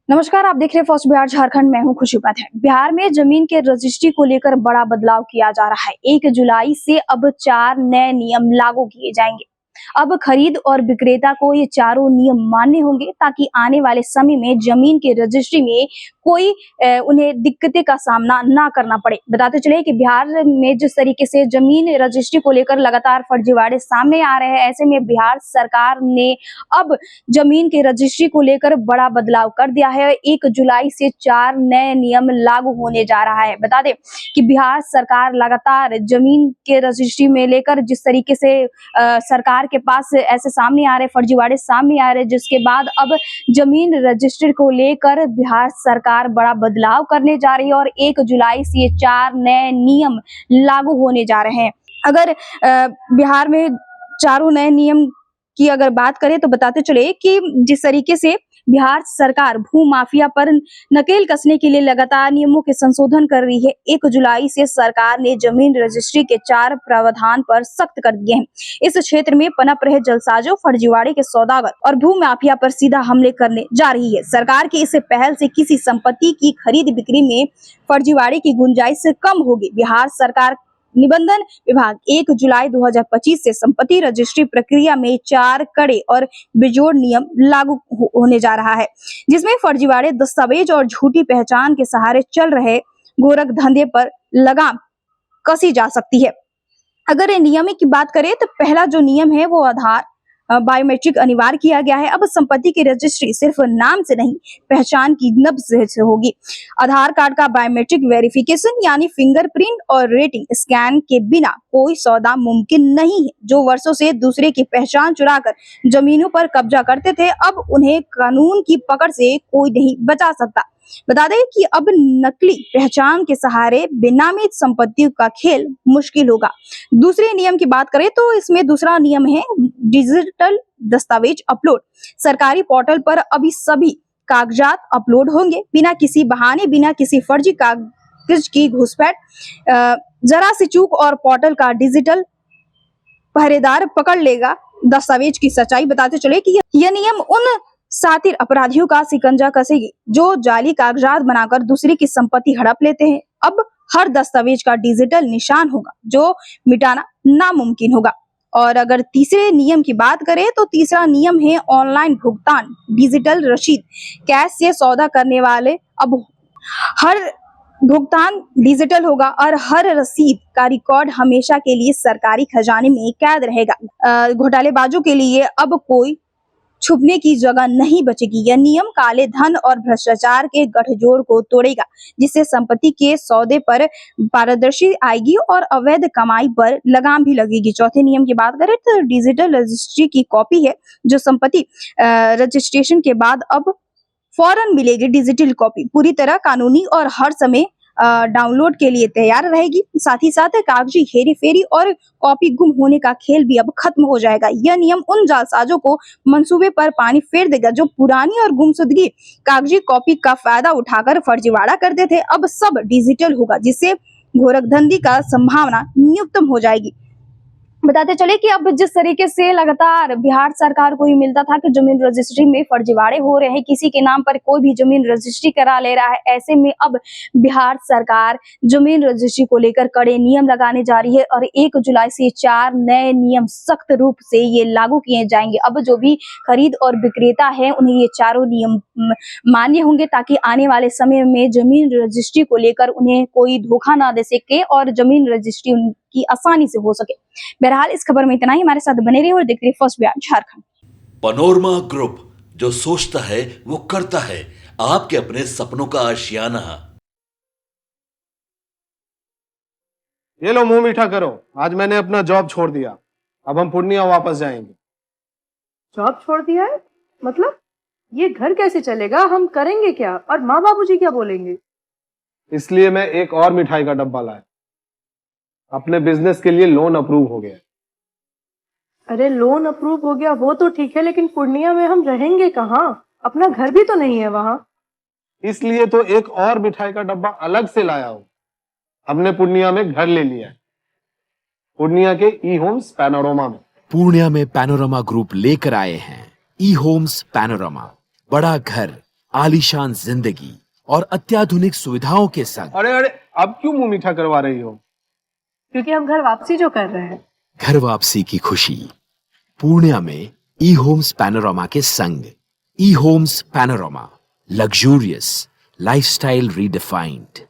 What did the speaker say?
नमस्कार, आप देख रहे हैं फर्स्ट बिहार झारखंड। मैं हूं खुशी उपाध्याय। बिहार में जमीन के रजिस्ट्री को लेकर बड़ा बदलाव किया जा रहा है। 1 जुलाई से अब 4 नए नियम लागू किए जाएंगे। अब खरीद और विक्रेता को ये चारों नियम मान्य होंगे ताकि आने वाले समय में जमीन के रजिस्ट्री में कोई उन्हें दिक्कतें का सामना ना करना पड़े। बताते चले कि बिहार में जिस तरीके से जमीन रजिस्ट्री को लेकर लगातार फर्जीवाड़े सामने आ रहे हैं, ऐसे में बिहार सरकार ने अब जमीन के रजिस्ट्री को लेकर बड़ा बदलाव कर दिया है। 1 जुलाई से 4 नए नियम लागू होने जा रहा है। बता दें कि बिहार सरकार लगातार जमीन के रजिस्ट्री में लेकर जिस तरीके से सरकार के पास ऐसे सामने आ रहे फर्जीवाड़े सामने आ रहे, जिसके बाद अब जमीन रजिस्ट्री को लेकर बिहार सरकार बड़ा बदलाव करने जा रही है और 1 जुलाई से ये 4 नए नियम लागू होने जा रहे हैं। अगर बिहार में चारों नए नियम की अगर बात करें तो बताते चले कि जिस तरीके से बिहार सरकार भू माफिया पर नकेल कसने के लिए लगातार नियमों के संशोधन कर रही है। 1 जुलाई से सरकार ने जमीन रजिस्ट्री के 4 प्रावधान पर सख्त कर दिए हैं। इस क्षेत्र में पनप रहे जलसाजों, फर्जीवाड़े के सौदागर और भू माफिया पर सीधा हमले करने जा रही है। सरकार की इस पहल से किसी संपत्ति की खरीद बिक्री में फर्जीवाड़े की गुंजाइश कम होगी। बिहार सरकार निबंधन विभाग 1 जुलाई 2025 से संपत्ति रजिस्ट्री प्रक्रिया में 4 कड़े और बेजोड़ नियम लागू होने जा रहा है, जिसमें फर्जीवाड़े दस्तावेज और झूठी पहचान के सहारे चल रहे गोरख धंधे पर लगाम कसी जा सकती है। अगर नियम की बात करें तो पहला जो नियम है वो आधार बायोमेट्रिक अनिवार्य किया गया है। अब संपत्ति की रजिस्ट्री सिर्फ नाम से नहीं, पहचान की नब्ज से होगी। आधार कार्ड का बायोमेट्रिक वेरिफिकेशन यानी फिंगरप्रिंट और रेटिंग स्कैन के बिना कोई सौदा मुमकिन नहीं है। जो वर्षों से दूसरे की पहचान चुराकर जमीनों पर कब्जा करते थे, अब उन्हें कानून की पकड़ से कोई नहीं बचा सकता। बता दें कि अब नकली पहचान के सहारे बेनामी संपत्ति का खेल मुश्किल होगा। दूसरे नियम की बात करें तो इसमें दूसरा नियम है डिजिटल दस्तावेज अपलोड। सरकारी पोर्टल पर अभी सभी कागजात अपलोड होंगे, बिना किसी बहाने, बिना किसी फर्जी कागज की घुसपैठ। जरा सी चूक और पोर्टल का डिजिटल पहरेदार पकड़ लेगा दस्तावेज की सच्चाई। बताते चले कि यह नियम उन सातिर अपराधियों का शिकंजा कसेगी जो जाली कागजात बनाकर दूसरे की संपत्ति हड़प लेते हैं। अब हर दस्तावेज का डिजिटल निशान होगा जो मिटाना नामुमकिन होगा। और अगर तीसरे नियम की बात करें तो तीसरा नियम है ऑनलाइन भुगतान, डिजिटल रसीद। कैश से सौदा करने वाले अब हर भुगतान डिजिटल होगा और हर रसीद का रिकॉर्ड हमेशा के लिए सरकारी खजाने में कैद रहेगा। घोटालेबाजों के लिए अब कोई छुपने की जगह नहीं बचेगी। यह नियम काले धन और भ्रष्टाचार के गठजोड़ को तोड़ेगा, जिससे संपत्ति के सौदे पर पारदर्शी आएगी और अवैध कमाई पर लगाम भी लगेगी। चौथे नियम की बात करें तो डिजिटल रजिस्ट्री की कॉपी है जो संपत्ति रजिस्ट्रेशन के बाद अब फौरन मिलेगी। डिजिटल कॉपी पूरी तरह कानूनी और हर समय डाउनलोड के लिए तैयार रहेगी। साथ ही साथ कागजी हेरी फेरी और कॉपी गुम होने का खेल भी अब खत्म हो जाएगा। यह नियम उन जालसाजों को मंसूबे पर पानी फेर देगा जो पुरानी और गुमशुदगी कागजी कॉपी का फायदा उठाकर फर्जीवाड़ा करते थे। अब सब डिजिटल होगा, जिससे गोरखधंधी का संभावना न्यूनतम हो जाएगी। बताते चले कि अब जिस तरीके से लगातार बिहार सरकार को ही मिलता था कि जमीन रजिस्ट्री में फर्जीवाड़े हो रहे हैं, किसी के नाम पर कोई भी जमीन रजिस्ट्री करा ले रहा है, ऐसे में अब बिहार सरकार जमीन रजिस्ट्री को लेकर कड़े नियम लगाने जा रही है और 1 जुलाई से 4 नए नियम सख्त रूप से ये लागू किए जाएंगे। अब जो भी खरीद और विक्रेता है उन्हें ये चारों नियम मान्य होंगे ताकि आने वाले समय में जमीन रजिस्ट्री को लेकर उन्हें कोई धोखा ना दे सके और जमीन रजिस्ट्री की आसानी से हो सके। बहरहाल इस खबर में इतना ही। हमारे साथ बने रहिए और देखते रहिए first Bihar Jharkhand. Panorama group, जो सोचता है वो करता है। आपके अपने सपनों का आशियाना। ये लो मुंह मीठा करो, आज मैंने अपना जॉब छोड़ दिया। अब हम पूर्णिया वापस जाएंगे। जॉब छोड़ दिया है? मतलब ये घर कैसे चलेगा? हम करेंगे क्या? और माँ बाबूजी क्या बोलेंगे? इसलिए मैं एक और मिठाई का डब्बा लाया। अपने बिजनेस के लिए लोन अप्रूव हो गया। अरे लोन अप्रूव हो गया वो तो ठीक है, लेकिन पूर्णिया में हम रहेंगे कहाँ? अपना घर भी तो नहीं है वहां। इसलिए तो एक और मिठाई का डब्बा अलग से लाया हूं। हमने पूर्णिया में घर ले लिया है, पूर्णिया के ई होम्स पैनोरमा में। पूर्णिया में पैनोरमा ग्रुप लेकर आए हैं ई होम्स पैनोरमा। बड़ा घर आलीशान जिंदगी और अत्याधुनिक सुविधाओं के संग अरे अरे, अब क्यों मुंह मीठा करवा रही हो? क्योंकि हम घर वापसी जो कर रहे हैं। घर वापसी की खुशी पूर्णिया में ई होम्स पैनोरामा के संग। ई Homes Panorama, luxurious lifestyle redefined.